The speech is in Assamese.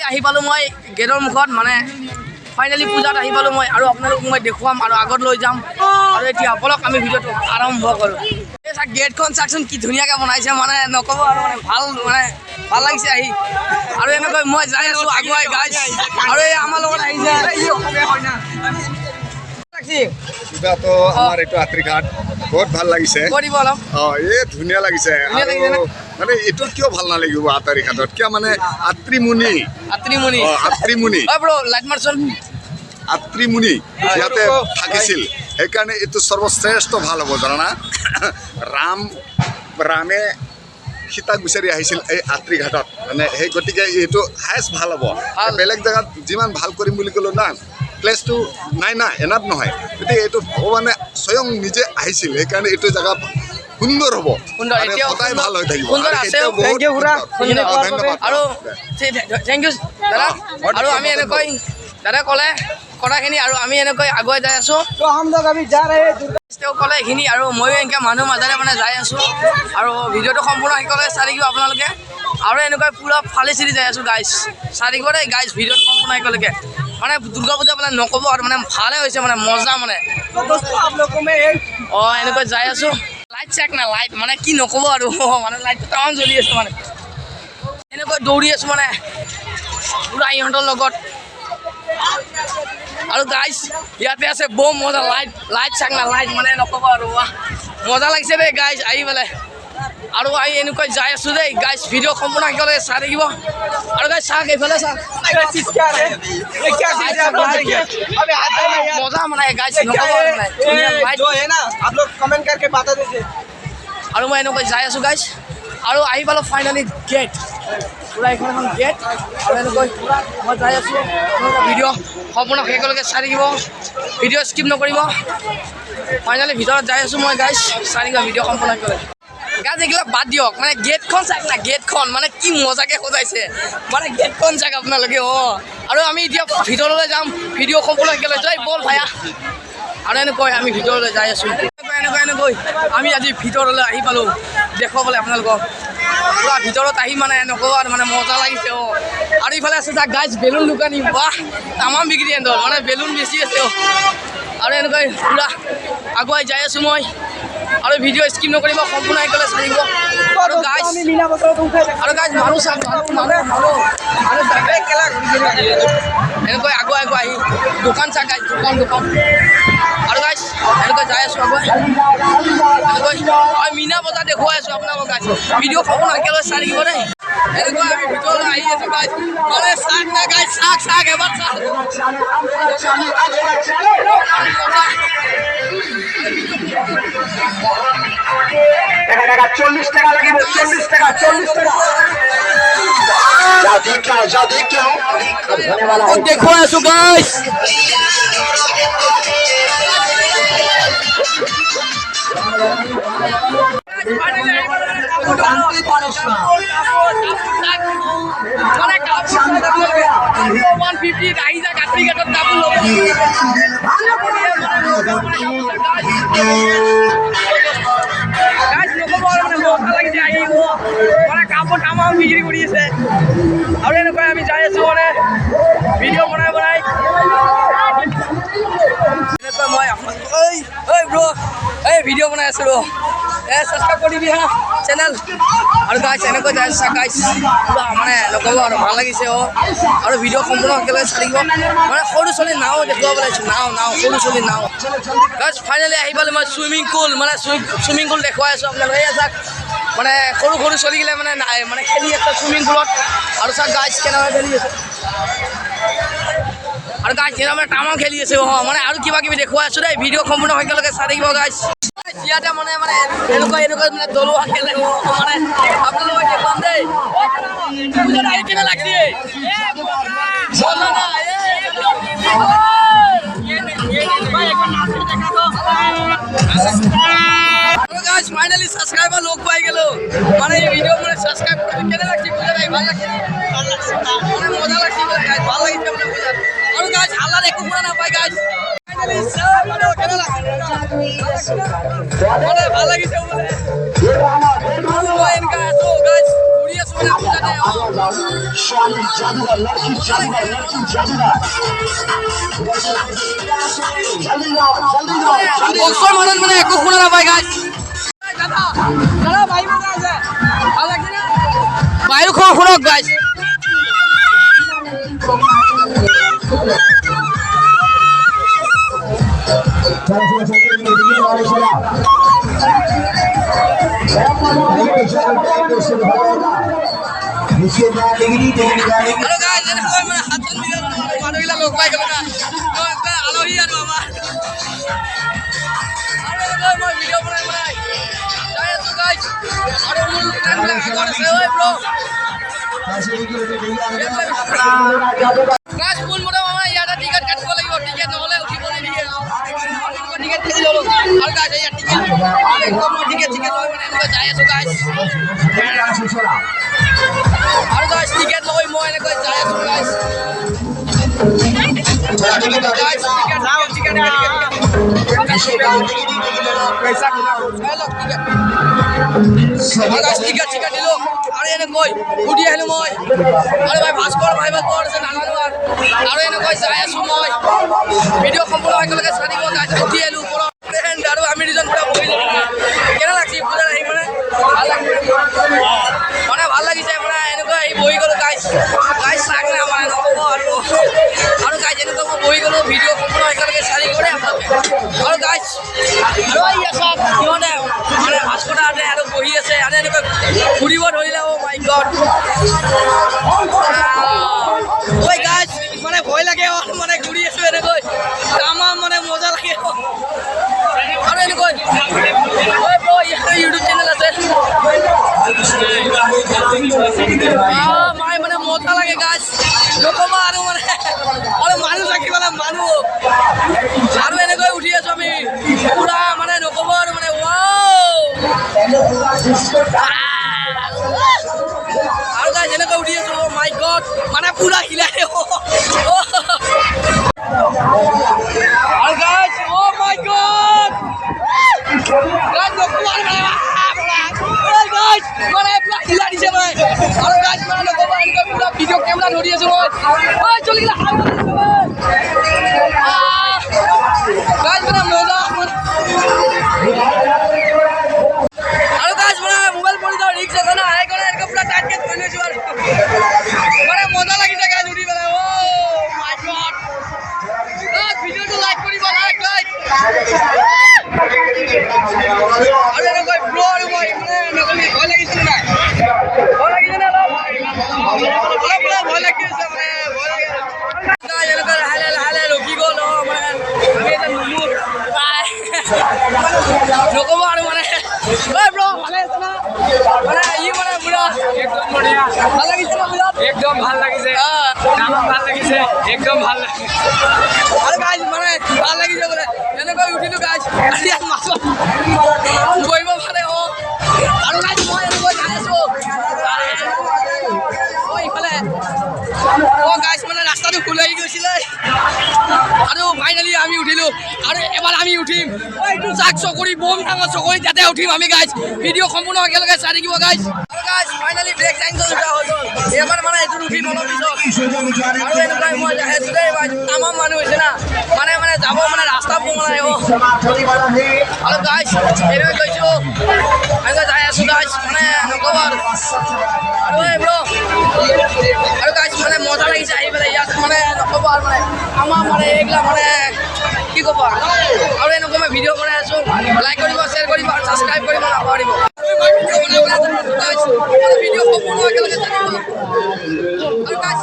আহি পালোঁ মই গেটৰ মুখত মানে ফাইনেলি পূজাত আহি পালোঁ মই আৰু আপোনালোকক মই দেখুৱাম আৰু আগত লৈ যাম আৰু এতিয়া বলক আমি ভিডিঅ'টো আৰম্ভ কৰোঁ। এই চাওক গেটখন চাওকচোন কি ধুনীয়াকৈ বনাইছে মানে নক'ব আৰু মানে ভাল লাগিছে আহি আৰু এনেকৈ মই যাই আছোঁ আগুৱাই গাইছ আৰু এই আমাৰ লগত আহিছে পূজাটো আমাৰ এইটো আত্ৰিঘাট বহুত ভাল লাগিছে এই ধুনীয়া লাগিছে মানে এইটো কিয় ভাল নালাগিব আত্ৰিঘাটত কিয় মানে আত্ৰিমুনি ইয়াতে থাকিছিল সেইকাৰণে এইটো সৰ্বশ্ৰেষ্ঠ ভাল হ'ব জানা ৰামে সীতাক বিচাৰি আহিছিল এই আত্ৰিঘাটত মানে সেই গতিকে এইটো হায়েষ্ট ভাল হ'ব বেলেগ জেগাত যিমান ভাল কৰিম বুলি ক'লো না প্লেচটো নাই না এনাফ নহয় গতিকে এইটো ভগৱানে স্বয়ং নিজে আহিছিল সেইকাৰণে এইটো জেগা সুন্দৰ হ'ব সদায় ভাল হৈ থাকিব আৰু আমি এনেকৈ দাদা ক'লে কথাখিনি আৰু আমি এনেকৈ আগুৱাই যাই আছোঁ তেওঁ ক'লে এইখিনি আৰু ময়ো এনেকৈ মানুহ মাজেৰে মানে যাই আছোঁ আৰু ভিডিঅ'টো সম্পূৰ্ণ শিকলে চাই থাকিব আপোনালোকে আৰু এনেকৈ পূৰা ফালি চিৰি যাই আছোঁ গাইছ চাই থাকিব দেই গাইছ ভিডিঅ'টো সম্পূৰ্ণ শিকলৈকে মানে দুৰ্গা পূজা মানে নক'ব আৰু মানে ভালে হৈছে মানে মজা মানে অঁ এনেকৈ যাই আছোঁ লাইট চাক না লাইট মানে কি নক'ব আৰু মানে লাইটটো টাউন জ্বলি আছোঁ মানে এনেকৈ দৌৰি আছোঁ মানে পূৰা ইহঁতৰ লগত আৰু গাইছ ইয়াতে আছে বম মজা লাইট চাক না লাইট মানে নক'ব আৰু মজা লাগিছে দেই গাইছ আহি পেলাই আৰু আহি এনেকৈ যাই আছোঁ দেই গাইছ ভিডিঅ' সম্পূৰ্ণ শিকালে চাই থাকিব আৰু গাইছ চাওক এইফালে চাওক মজা মানে গাইছ আৰু মই এনেকৈ যাই আছোঁ গাইছ আৰু আহি পালোঁ ফাইনেলি গেট পূৰা এইখন এখন গেট আৰু এনেকৈ মই যাই আছোঁ ভিডিঅ' সম্পূৰ্ণ শেষলৈকে চাই থাকিব ভিডিঅ' স্কিপ নকৰিব ফাইনেলি ভিতৰত যাই আছোঁ মই গাইছ চাই থাকিব ভিডিঅ' সম্পূৰ্ণ শেষলৈ গাইজ এইবিলাক বাদ দিয়ক মানে গেটখন চাওক না গেটখন মানে কি মজাকৈ সজাইছে মানে গেটখন চাওক আপোনালোকে আৰু আমি এতিয়া ভিতৰলৈ যাম ভিডিঅ' সম্পূৰ্ণ শেষলৈ যাই বল ভায়া আৰু এনেকৈ আমি ভিতৰলৈ যাই আছোঁ এনেকৈ আমি আজি ভিতৰলৈ আহি পালোঁ দেখুৱাবলৈ আপোনালোকক পূৰা ভিতৰত আহি মানে নক'ব আৰু মানে মজা লাগিছে আৰু ইফালে আছে তাক গাইজ বেলুন দোকানী বাহ তামাম বিক্ৰী এন্দৰ মানে বেলুন বেছি আছে আৰু এনেকৈ পূৰা আগুৱাই যাই আছোঁ মই আৰু ভিডিঅ' স্কিপ নকৰিব সম্পূৰ্ণ শেষলৈ চাই থাকিব আৰু গাইজ মানুহ চাওক এনেকৈ আগুৱাই আহি দোকান চাওক গাইজ দোকান আৰু গাইজ এনেকৈ যাই আছোঁ আগুৱাই এনেকৈ আৰু মীনা বজাৰ দেখুৱাই আছোঁ আপোনালোকক গাইজ ভিডিঅ' সম্পূৰ্ণ শেষলৈ চাই থাকিব দেই এনেকৈ আমি ভিতৰলৈ আহি আছোঁ গাইজ মানে চাওক না গাইজ চাওক এবাৰ চাওক 40 টাকা লাগিব 40 টাকা দেখুৱাই আছোঁ গাইজ কাপোৰ তামাম বিক্ৰী কৰি আছে আৰু এনেকৈ আমি যাই আছোঁ মানে ভিডিঅ' বনাই এনেকৈ মই এই ভিডিঅ' বনাই আছোঁ ছাবস্ক্ৰাইব কৰি দিবি হা চেনেল আৰু গাইছ এনেকৈ যাই আছোঁ গাইছ পূৰা মানে নক'ব আৰু ভাল লাগিছে আৰু ভিডিঅ' সম্পূৰ্ণ একেলগে চাই থাকিব মানে সৰু ছোৱালী নাও দেখুৱাব লাগিছোঁ নাও সৰু ছোৱালী নাও গাইছ ফাইনেলি আহি পালোঁ মই চুইমিং পুল দেখুৱাই আছোঁ আপোনালোকে এই চাওক মানে সৰু ছোৱালীগিলা মানে খেলি আছে চুইমিং পুলত আৰু চাওক গাইছ কেনেকৈ খেলি আছে আৰু গাইছ মানে তামাম খেলি আছে মানে আৰু কিবা কিবি দেখুৱাই আছোঁ দেই ভিডিঅ' সম্পূৰ্ণ একেলগে চাই থাকিব গাইছ ইয়াতে মানে এনেকুৱা মানে দলুৱা খেলে মানে আপোনালোকে দেখুৱাম দেই পূজাত আহি কেনে লাগছে ফাইনেলি সাবস্ক্রাইবার লোক পাই গেল মানে এই ভিডিও মানে সাবস্ক্রাইব করে কেনে লাগছে পূজাত আহি ভাল লাগছে মানে মজা লাগছে গাইস ভাল লাগছে মানে পূজাত আর গাইস আল্লাহর একটু পুরা না পাই গাইস ফাইনালি সব মানে কেনে লাগছে মানে ভাল লাগিছে বলে ভালো এনকা তো গাইস ঘুরিয়ে শুনে পূজাতে स्वामी जादूगर लड़की जादूगर लड़की जादूगर जल्दी जाओ বছৰ মানত মানে একো শুনা নাপায় গাইছ দাদা দাদা ভাই মজা আছে ভাল লাগিছে না বাইরে খোৱা শুনক গাইছ हेलो गाइस এনে কই মানে হাতন মিলা মানুহগিলা লগ পাই গেল না তো একটা আলোহী আর বাবা আরে কই মই ভিডিও বনাই যাই আছো গাইস আরে মূল কামলা আগর আছে ওই ব্রো গাইস মূল মোটা মামা ইয়াটা টিকেট কাটব লাগিব টিকেট নহলে উঠিব নিদিয়ে টিকেট খেলি ললো আর গাইস এই টিকেট একদম টিকেট লয় মানে এনেকৈ যাই আছো গাইস আৰু গাইস টিকেট লৈ মই এনেকৈ যাই আছো গাইস গাইস টিকেট पैसा हेलो টিকেট দিলো আৰু এনেকৈ উঠি আহিলো মই আৰু ভাই ভাস্কৰ ভাই আছে নানানো আৰু এনেকৈ যাই আছো মই ভিডিঅ' সম্পূৰ্ণ একেলগে চাই দিব গাইস উঠি আহিলো ওপৰত ফ্ৰেণ্ড আৰু আমি দুজন পুৰা বহিলো কেনে লাগছে পূজা আহি মানে ভাল লাগিছে মানে এনেকুৱা এই বহি গ'লো গাইস চাক না মানে নক'ব আৰু গাইস এনেকুৱা মই বহি গ'লো ভিডিঅ' সম্পূৰ্ণ একেলগে চাই কৰে আৰু গাইস আৰু ইয়া চাক কিমানে মানে ভাস্কৰতে আৰু বহি আছে আৰু এনেকুৱা ঘূৰিব ধৰিলে অ' মাই গড ঐ গাইস মানে ভয় লাগে মানে ঘূৰি আছো এনেকৈ তামাম মানে মজা লাগে আৰু এনেকৈ ঐ ব্ৰ ইউটিউব চেনেল আছে মাই মানে মজা লাগে গাছ নক'বা আৰু মানে আৰু মানুহ থাকিবলৈ মানুহ আৰু এনেকৈ উঠি আছো আমি পুৰা মানে নক'বা আৰু মানে আৰু গাছ এনেকৈ উঠি আছো মাই গড মানে পুৰা হিলাই আৰু গাছ অ' মাই গড গাছ নক'বা মানে পুৰা হিলা দিছে মই আৰু গাছ মানে নক'বা এনেকৈ পুৰা ভিডিঅ' কেমেৰা ধৰি আছো মই চলি গ'লা গাছ মানে মজা আৰু গাছ মানে মোবাইল পৰি যাওঁ ৰিক্স আছে না সেইকাৰণে এনেকৈ পুৰা টাইটকৈ ধৰি লৈছোঁ আৰু মানে মজা লাগিছে গাছ উঠি পেলাই অ' মাই গড ভিডিঅ'টো লাইক কৰিব লাইক আৰু এনেকৈ ব্ৰ আৰু মই মানে নক'বি ভয় লাগিছিল নাই ভয় লাগিছে নে অলপ ভয় লাগি আছে মানে ভয় লাগে এনেকৈ লাহে লাহে ৰখি গ'ল মানে আমি এতিয়া নুমো নক'ব আৰু মানে ঐ ব্ৰ ভালে আছে না মানে ই মানে পুৰা একদম বঢ়িয়া ভাল লাগিছে না বিৰাট একদম ভাল লাগিছে ভাল লাগিছে একদম ভাল লাগিছে আৰু গাইজ মানে ভাল লাগিছে বোলে এনেকৈ উঠিলোঁ গাইজ মাছ বহিব পাৰে আৰু গাইজ মই এনেকৈ যাই আছোঁ ইফালে গাইজ মানে ৰাস্তাটো খোলাই গৈছিলে আৰু ফাইনেলি আমি উঠিলোঁ আৰু এবাৰ আমি উঠিম এইটো চাক চকৰি বম ডাঙৰ চকৰি তাতে উঠিম আমি গাইজ ভিডিঅ' সম্পূৰ্ণ একেলগে চাই থাকিব গাইজ আৰু গাইজ ফাইনেলি ব্ৰেক টাইমটো উঠা হৈ গ'ল এবাৰ মানে এইটো উঠিম অলপ পিছত আৰু এনেকুৱাই মই আছোঁ দেই তামাম মানুহ হৈছে না মানে যাব মানে ৰাস্তা পোৱা নাই আৰু গাইজ এনেকৈ গৈছোঁ এনেকৈ যাই আছোঁ গাইজ মানে নক'ব আৰু এই ব্ৰ আৰু গাইজ মানে মজা লাগিছে আহি পেলাই ইয়াত মানে নক'ব আৰু মানে আমাৰ মানে এইবিলাক মানে কি ক'ব আৰু এনেকুৱা মই ভিডিঅ' বনাই আছোঁ লাইক কৰিব শ্বেয়াৰ কৰিব আৰু ছাবস্ক্ৰাইব কৰিব নাপাহৰিব ভিডিঅ' সম্পূৰ্ণ একেলগে আৰু গাইজ